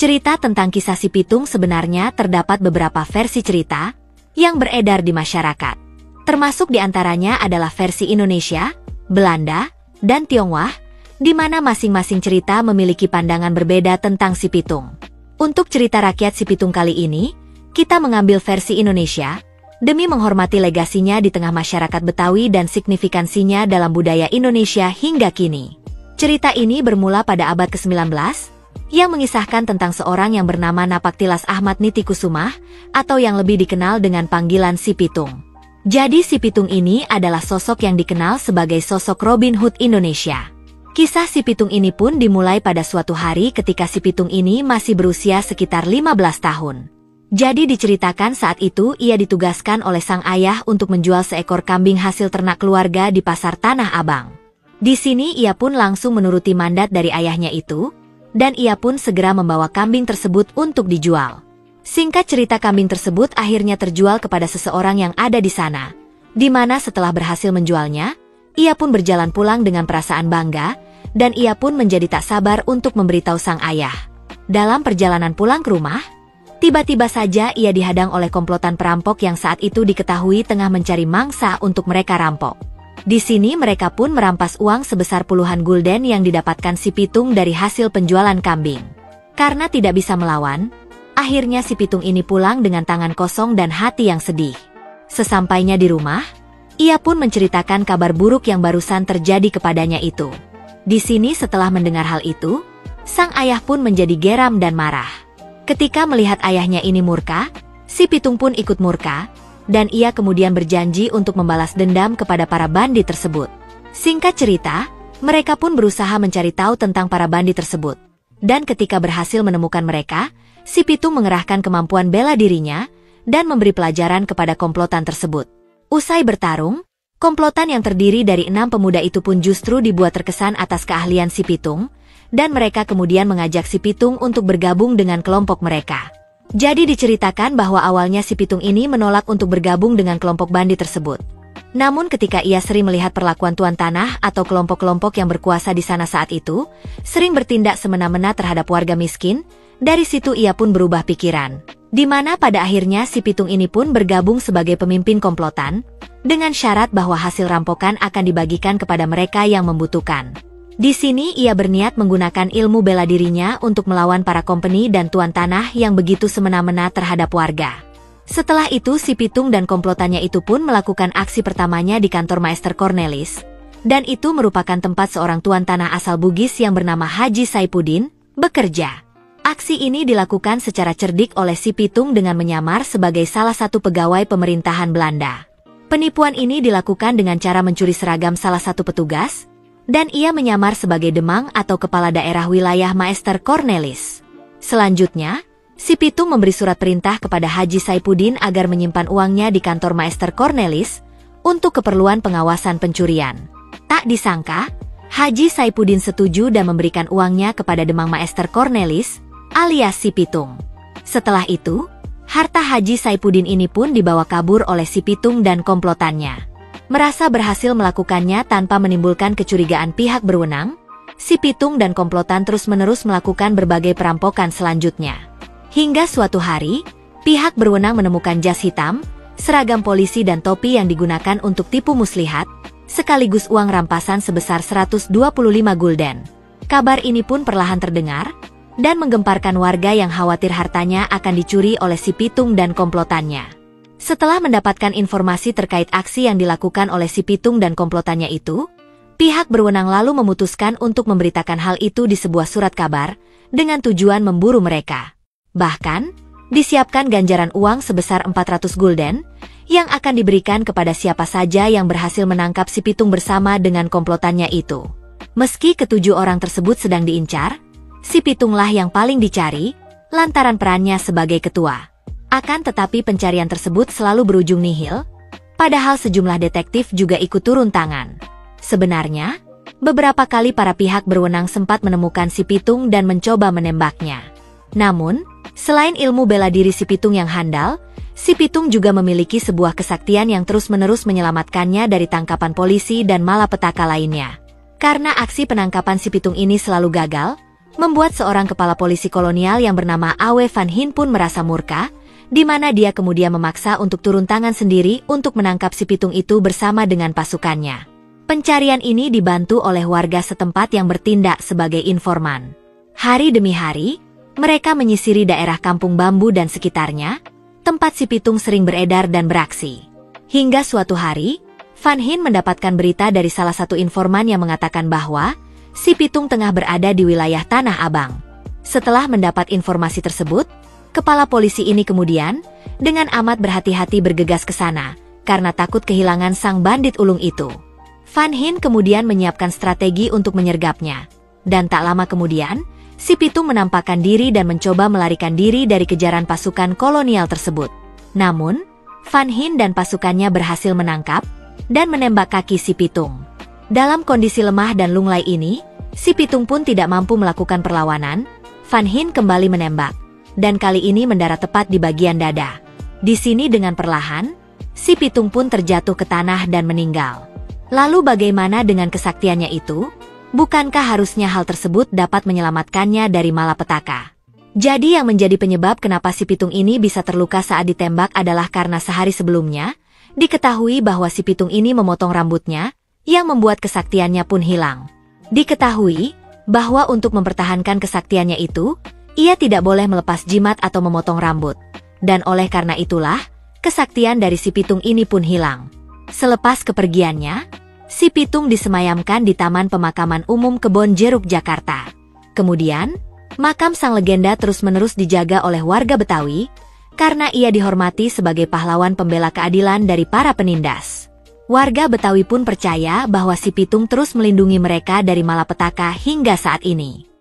Cerita tentang kisah si Pitung sebenarnya terdapat beberapa versi cerita yang beredar di masyarakat. Termasuk di antaranya adalah versi Indonesia, Belanda, dan Tionghoa, di mana masing-masing cerita memiliki pandangan berbeda tentang si Pitung. Untuk cerita rakyat si Pitung kali ini, kita mengambil versi Indonesia, demi menghormati legasinya di tengah masyarakat Betawi dan signifikansinya dalam budaya Indonesia hingga kini. Cerita ini bermula pada abad ke-19, yang mengisahkan tentang seorang yang bernama Napaktilas Ahmad Nitikusumah, atau yang lebih dikenal dengan panggilan si Pitung. Jadi si Pitung ini adalah sosok yang dikenal sebagai sosok Robin Hood Indonesia. Kisah si Pitung ini pun dimulai pada suatu hari ketika si Pitung ini masih berusia sekitar 15 tahun. Jadi diceritakan saat itu ia ditugaskan oleh sang ayah untuk menjual seekor kambing hasil ternak keluarga di pasar Tanah Abang. Di sini ia pun langsung menuruti mandat dari ayahnya itu, dan ia pun segera membawa kambing tersebut untuk dijual. Singkat cerita, kambing tersebut akhirnya terjual kepada seseorang yang ada di sana, di mana setelah berhasil menjualnya, ia pun berjalan pulang dengan perasaan bangga, dan ia pun menjadi tak sabar untuk memberitahu sang ayah. Dalam perjalanan pulang ke rumah, tiba-tiba saja ia dihadang oleh komplotan perampok yang saat itu diketahui tengah mencari mangsa untuk mereka rampok. Di sini mereka pun merampas uang sebesar puluhan gulden yang didapatkan si Pitung dari hasil penjualan kambing. Karena tidak bisa melawan, akhirnya si Pitung ini pulang dengan tangan kosong dan hati yang sedih. Sesampainya di rumah, ia pun menceritakan kabar buruk yang barusan terjadi kepadanya itu. Di sini setelah mendengar hal itu, sang ayah pun menjadi geram dan marah. Ketika melihat ayahnya ini murka, si Pitung pun ikut murka, dan ia kemudian berjanji untuk membalas dendam kepada para bandit tersebut. Singkat cerita, mereka pun berusaha mencari tahu tentang para bandit tersebut. Dan ketika berhasil menemukan mereka, si Pitung mengerahkan kemampuan bela dirinya, dan memberi pelajaran kepada komplotan tersebut. Usai bertarung, komplotan yang terdiri dari 6 pemuda itu pun justru dibuat terkesan atas keahlian si Pitung, dan mereka kemudian mengajak si Pitung untuk bergabung dengan kelompok mereka. Jadi diceritakan bahwa awalnya si Pitung ini menolak untuk bergabung dengan kelompok bandit tersebut. Namun ketika ia sering melihat perlakuan tuan tanah atau kelompok-kelompok yang berkuasa di sana saat itu, sering bertindak semena-mena terhadap warga miskin, dari situ ia pun berubah pikiran. Di mana pada akhirnya si Pitung ini pun bergabung sebagai pemimpin komplotan, dengan syarat bahwa hasil rampokan akan dibagikan kepada mereka yang membutuhkan. Di sini ia berniat menggunakan ilmu bela dirinya untuk melawan para kompeni dan tuan tanah yang begitu semena-mena terhadap warga. Setelah itu si Pitung dan komplotannya itu pun melakukan aksi pertamanya di kantor Maester Cornelis, dan itu merupakan tempat seorang tuan tanah asal Bugis yang bernama Haji Saipudin bekerja. Aksi ini dilakukan secara cerdik oleh si Pitung dengan menyamar sebagai salah satu pegawai pemerintahan Belanda. Penipuan ini dilakukan dengan cara mencuri seragam salah satu petugas, dan ia menyamar sebagai demang atau kepala daerah wilayah Maester Cornelis. Selanjutnya, si Pitung memberi surat perintah kepada Haji Saipudin agar menyimpan uangnya di kantor Maester Cornelis untuk keperluan pengawasan pencurian. Tak disangka, Haji Saipudin setuju dan memberikan uangnya kepada demang Maester Cornelis, alias si Pitung. Setelah itu, harta Haji Saipudin ini pun dibawa kabur oleh si Pitung dan komplotannya. Merasa berhasil melakukannya tanpa menimbulkan kecurigaan pihak berwenang, si Pitung dan komplotan terus-menerus melakukan berbagai perampokan selanjutnya. Hingga suatu hari, pihak berwenang menemukan jas hitam, seragam polisi dan topi yang digunakan untuk tipu muslihat, sekaligus uang rampasan sebesar 125 gulden. Kabar ini pun perlahan terdengar, dan menggemparkan warga yang khawatir hartanya akan dicuri oleh si Pitung dan komplotannya. Setelah mendapatkan informasi terkait aksi yang dilakukan oleh si Pitung dan komplotannya itu, pihak berwenang lalu memutuskan untuk memberitakan hal itu di sebuah surat kabar, dengan tujuan memburu mereka. Bahkan, disiapkan ganjaran uang sebesar 400 gulden, yang akan diberikan kepada siapa saja yang berhasil menangkap si Pitung bersama dengan komplotannya itu. Meski ketujuh orang tersebut sedang diincar, si Pitunglah yang paling dicari, lantaran perannya sebagai ketua. Akan tetapi pencarian tersebut selalu berujung nihil, padahal sejumlah detektif juga ikut turun tangan. Sebenarnya, beberapa kali para pihak berwenang sempat menemukan si Pitung dan mencoba menembaknya. Namun, selain ilmu bela diri si Pitung yang handal, si Pitung juga memiliki sebuah kesaktian yang terus-menerus menyelamatkannya dari tangkapan polisi dan malapetaka lainnya. Karena aksi penangkapan si Pitung ini selalu gagal, membuat seorang kepala polisi kolonial yang bernama Awe Van Hin pun merasa murka, di mana dia kemudian memaksa untuk turun tangan sendiri untuk menangkap si pitung itu bersama dengan pasukannya. Pencarian ini dibantu oleh warga setempat yang bertindak sebagai informan. Hari demi hari, mereka menyisiri daerah Kampung Bambu dan sekitarnya, tempat si pitung sering beredar dan beraksi. Hingga suatu hari, Van Hin mendapatkan berita dari salah satu informan yang mengatakan bahwa si pitung tengah berada di wilayah Tanah Abang. Setelah mendapat informasi tersebut, kepala polisi ini kemudian dengan amat berhati-hati bergegas ke sana karena takut kehilangan sang bandit ulung itu. Van Hin kemudian menyiapkan strategi untuk menyergapnya. Dan tak lama kemudian, si pitung menampakkan diri dan mencoba melarikan diri dari kejaran pasukan kolonial tersebut. Namun, Van Hin dan pasukannya berhasil menangkap dan menembak kaki si pitung. Dalam kondisi lemah dan lunglai ini, si pitung pun tidak mampu melakukan perlawanan. Van Hin kembali menembak, dan kali ini mendarat tepat di bagian dada. Di sini dengan perlahan, si pitung pun terjatuh ke tanah dan meninggal. Lalu bagaimana dengan kesaktiannya itu? Bukankah harusnya hal tersebut dapat menyelamatkannya dari malapetaka? Jadi yang menjadi penyebab kenapa si pitung ini bisa terluka saat ditembak adalah karena sehari sebelumnya, diketahui bahwa si pitung ini memotong rambutnya, yang membuat kesaktiannya pun hilang. Diketahui bahwa untuk mempertahankan kesaktiannya itu, ia tidak boleh melepas jimat atau memotong rambut. Dan oleh karena itulah, kesaktian dari si pitung ini pun hilang. Selepas kepergiannya, si pitung disemayamkan di Taman Pemakaman Umum Kebon Jeruk, Jakarta. Kemudian, makam sang legenda terus-menerus dijaga oleh warga Betawi, karena ia dihormati sebagai pahlawan pembela keadilan dari para penindas. Warga Betawi pun percaya bahwa si pitung terus melindungi mereka dari malapetaka hingga saat ini.